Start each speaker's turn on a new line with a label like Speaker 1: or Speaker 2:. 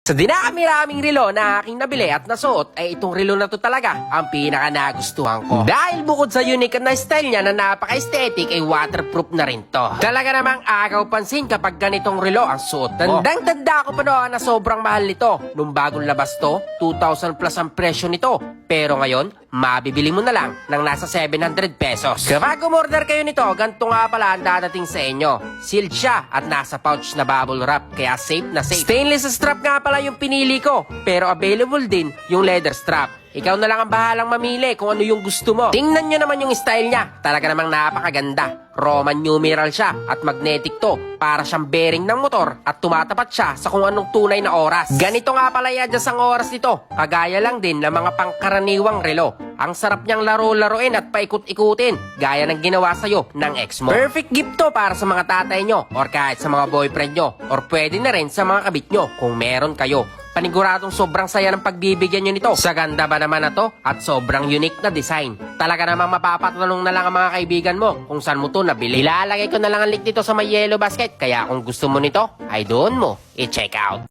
Speaker 1: Sa dinami-raming relo na aking nabili at nasuot, ay itong relo na to talaga ang pinaka nagustuhan ko. Dahil bukod sa unique na style niya na napaka-aesthetic, ay waterproof na rin to. Talaga namang agaw pansin kapag ganitong relo ang suot mo. Tandang-tanda ko pa noon na sobrang mahal nito. Nung bagong labas to, 2,000 plus ang presyo nito. Pero ngayon, mabibili mo na lang ng nasa 700 pesos. Kapag umorder kayo nito, ganito nga pala ang dadating sa inyo. Sealed siya at nasa pouch na bubble wrap, kaya safe na safe. Stainless strap nga pala yung pinili ko, pero available din yung leather strap. Ikaw na lang ang bahalang mamili kung ano yung gusto mo. Tingnan nyo naman yung style niya. Talaga namang napakaganda. Roman numeral siya at magnetic to. Para siyang bearing ng motor at tumatapat siya sa kung anong tunay na oras. Ganito nga pala yadyas ang oras nito. Kagaya lang din ng mga pangkaraniwang relo. Ang sarap niyang laro-laruin at paikot-ikutin. Gaya ng ginawa sa'yo ng ex mo. Perfect gift to para sa mga tatay nyo or kahit sa mga boyfriend nyo. Or pwede na rin sa mga kabit nyo kung meron kayo. Paniguradong sobrang saya ng pagbibigyan nyo nito. Sa ganda ba naman na to at sobrang unique na design. Talaga namang mapapatanong na lang ang mga kaibigan mo kung saan mo to nabili. Ilalagay ko na lang ang link dito sa may yellow basket. Kaya kung gusto mo nito, ay doon mo i-check out.